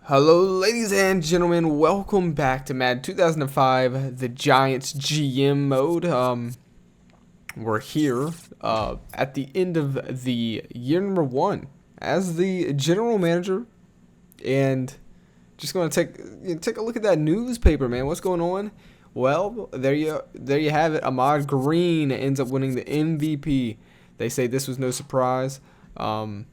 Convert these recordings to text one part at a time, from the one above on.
Hello ladies and gentlemen, welcome back to Madden 2005, the Giants GM mode. We're here at the end of the year number 1 as the general manager, and just going to take a look at that newspaper, man. What's going on? Well, there you have it. Ahmad Green ends up winning the MVP. They say this was no surprise. And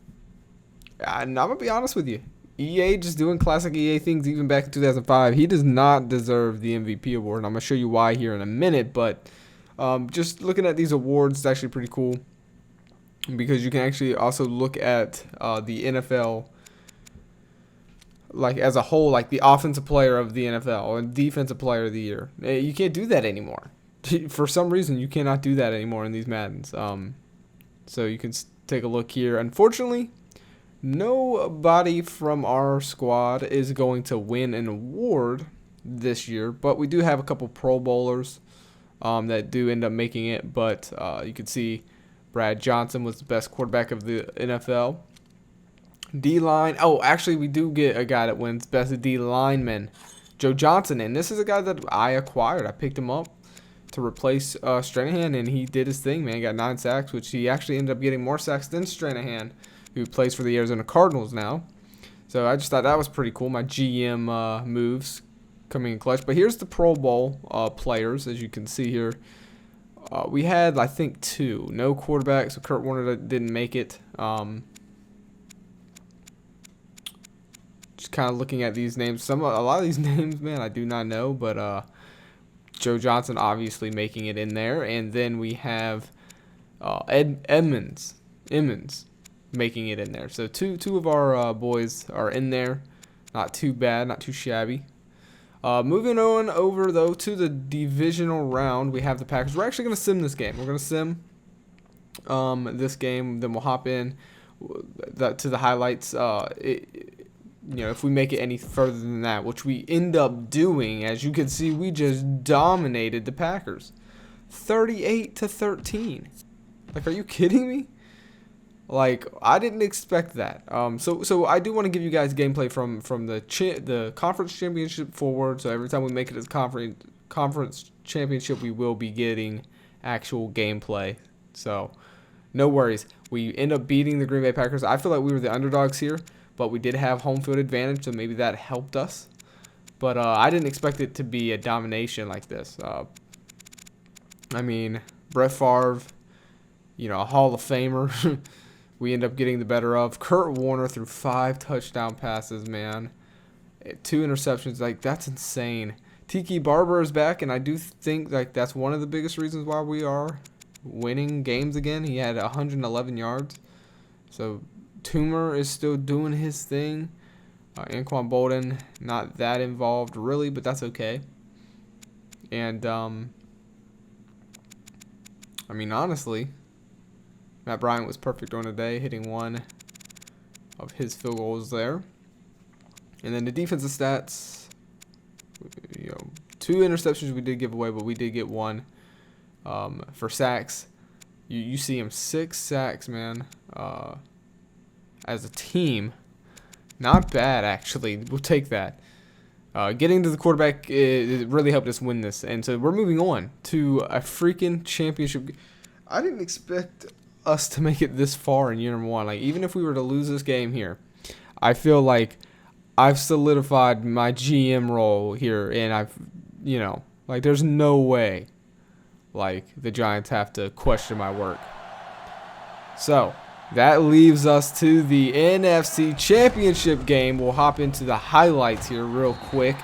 I'm gonna be honest with you. EA just doing classic EA things even back in 2005. He does not deserve the MVP award, and I'm going to show you why here in a minute. But just looking at these awards is actually pretty cool, because you can actually also look at the NFL like as a whole, like the offensive player of the NFL and defensive player of the year. You can't do that anymore. For some reason, you cannot do that anymore in these Maddens. So you can take a look here. Unfortunately, nobody from our squad is going to win an award this year, but we do have a couple Pro Bowlers that do end up making it. But you can see Brad Johnson was the best quarterback of the NFL. D-line. Oh, actually, we do get a guy that wins best D lineman, Joe Johnson, and this is a guy that I acquired. I picked him up to replace Stranahan, and he did his thing, man. He got 9 sacks, which he actually ended up getting more sacks than Stranahan, who plays for the Arizona Cardinals now. So I just thought that was pretty cool. My GM moves coming in clutch. But here's the Pro Bowl players, as you can see here. We had, I think, 2. No quarterbacks, so Kurt Warner didn't make it. Just kind of looking at these names. A lot of these names, man, I do not know. But Joe Johnson obviously making it in there. And then we have Emmons making it in there. So two of our boys are in there. Not too bad, not too shabby. Moving on over, though, to the divisional round, we have the Packers. We're actually going to sim this game. We're going to sim this game. Then we'll hop in to the highlights. If we make it any further than that, which we end up doing, as you can see, we just dominated the Packers. 38-13. Like, are you kidding me? Like, I didn't expect that. So I do want to give you guys gameplay from the conference championship forward. So every time we make it as conference championship, we will be getting actual gameplay. So no worries. We end up beating the Green Bay Packers. I feel like we were the underdogs here, but we did have home field advantage, so maybe that helped us. But I didn't expect it to be a domination like this. I mean, Brett Favre, a Hall of Famer. We end up getting the better of. Kurt Warner threw 5 touchdown passes, man. 2 interceptions. Like, that's insane. Tiki Barber is back, and I do think like that's one of the biggest reasons why we are winning games again. He had 111 yards. So Toomer is still doing his thing. Anquan Bolden, not that involved really, but that's okay. And, I mean, honestly, Matt Bryant was perfect on the day, hitting 1 of his field goals there. And then the defensive stats, 2 interceptions we did give away, but we did get 1 for sacks. You see him 6 sacks, man, as a team. Not bad, actually. We'll take that. Getting to the quarterback, it really helped us win this. And so we're moving on to a freaking championship. I didn't expect us to make it this far in year number 1. Like, even if we were to lose this game here, I feel like I've solidified my GM role here, and I've, like, there's no way, like, the Giants have to question my work. So that leaves us to the NFC Championship game. We'll hop into the highlights here real quick.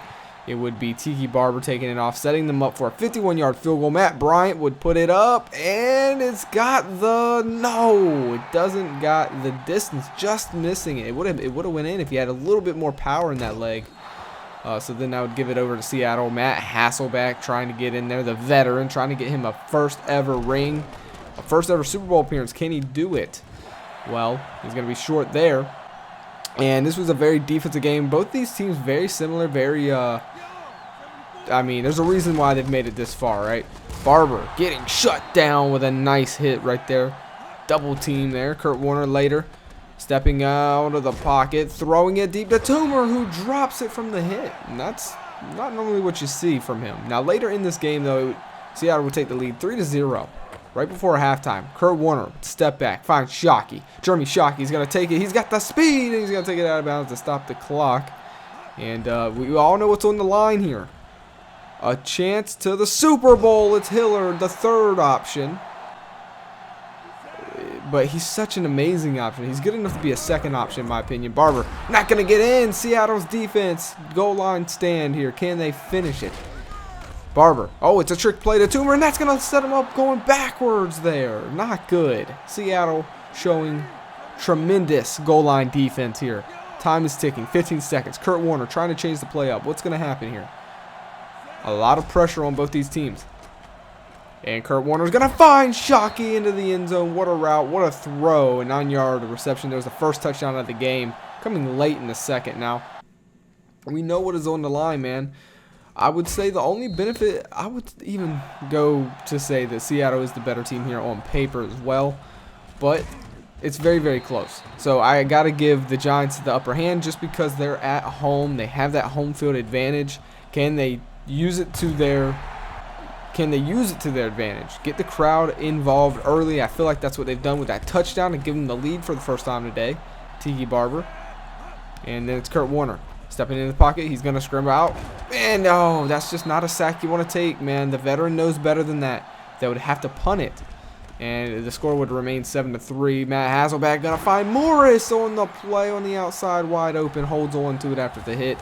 It would be Tiki Barber taking it off, setting them up for a 51-yard field goal. Matt Bryant would put it up, and it's got it doesn't got the distance, just missing it. It would have went in if he had a little bit more power in that leg. So then I would give it over to Seattle. Matt Hasselbeck trying to get in there, the veteran, trying to get him a first ever ring, a first ever Super Bowl appearance. Can he do it? Well, he's going to be short there. And this was a very defensive game. Both these teams very similar, very, I mean, there's a reason why they've made it this far, right? Barber getting shut down with a nice hit right there. Double team there. Kurt Warner later Stepping out of the pocket, throwing it deep to Toomer, who drops it from the hit. And that's not normally what you see from him. Now, later in this game, though, Seattle would take the lead 3-0. Right before halftime, Kurt Warner, step back, finds Shockey. Jeremy Shockey's going to take it. He's got the speed, and he's going to take it out of bounds to stop the clock. And we all know what's on the line here. A chance to the Super Bowl. It's Hillard, the third option. But he's such an amazing option. He's good enough to be a second option, in my opinion. Barber, not going to get in. Seattle's defense, goal line stand here. Can they finish it? Barber. Oh, it's a trick play to Toomer, and that's going to set him up going backwards there. Not good. Seattle showing tremendous goal line defense here. Time is ticking. 15 seconds. Kurt Warner trying to change the play up. What's going to happen here? A lot of pressure on both these teams. And Kurt Warner's going to find Shockey into the end zone. What a route. What a throw. A 9-yard reception. There's the first touchdown of the game. Coming late in the second now. We know what is on the line, man. I would say the only benefit, I would even go to say that Seattle is the better team here on paper as well. But it's very, very close. So I got to give the Giants the upper hand just because they're at home. They have that home field advantage. Can they use it to their advantage? Get the crowd involved early. I feel like that's what they've done with that touchdown to give them the lead for the first time today. Tiki Barber. And then it's Kurt Warner. Stepping in the pocket. He's going to scramble out. And no, that's just not a sack you want to take, man. The veteran knows better than that. They would have to punt it. And the score would remain 7-3. Matt Hasselbeck going to find Morris on the play on the outside, wide open. Holds on to it after the hit.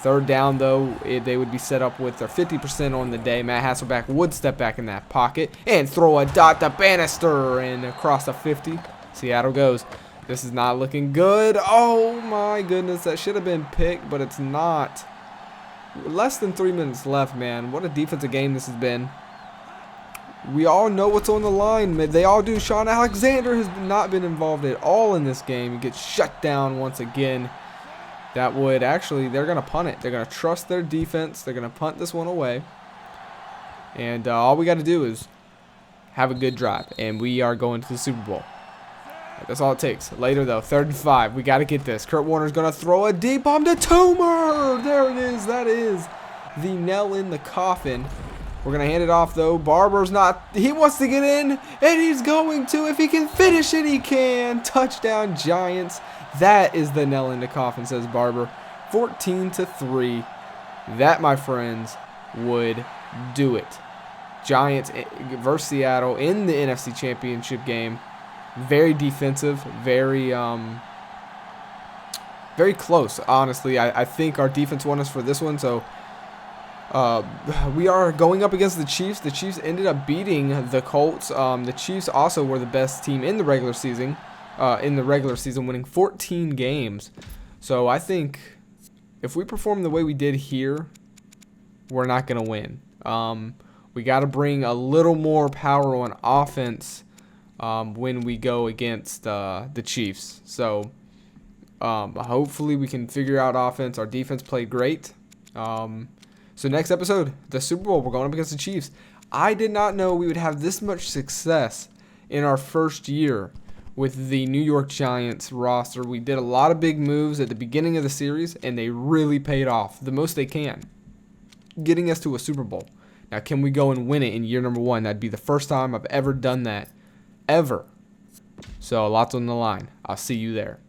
Third down, though, they would be set up with their 50% on the day. Matt Hasselbeck would step back in that pocket and throw a dot to Bannister and across the 50. Seattle goes. This is not looking good. Oh, my goodness. That should have been picked, but it's not. Less than 3 minutes left, man. What a defensive game this has been. We all know what's on the line. They all do. Sean Alexander has not been involved at all in this game. He gets shut down once again. That would actually, they're going to punt it. They're going to trust their defense. They're going to punt this one away. And all we got to do is have a good drive. And we are going to the Super Bowl. That's all it takes. Later, though, 3rd and 5. We got to get this. Kurt Warner's going to throw a deep bomb to Toomer. There it is. That is the nail in the coffin. We're going to hand it off, though. Barber's not. He wants to get in, and he's going to. If he can finish it, he can. Touchdown, Giants. That is the nail in the coffin, says Barber. 14-3. That, my friends, would do it. Giants versus Seattle in the NFC Championship game. Very defensive, very close, honestly. I think our defense won us for this one, so we are going up against the Chiefs. The Chiefs ended up beating the Colts. The Chiefs also were the best team in the regular season, winning 14 games. So I think if we perform the way we did here, we're not going to win. We got to bring a little more power on offense when we go against the Chiefs. So hopefully we can figure out offense. Our defense played great. So next episode, the Super Bowl, we're going up against the Chiefs. I did not know we would have this much success in our first year with the New York Giants roster. We did a lot of big moves at the beginning of the series, and they really paid off the most they can, getting us to a Super Bowl. Now, can we go and win it in year number 1? That'd be the first time I've ever done that. Ever. So, lots on the line. I'll see you there.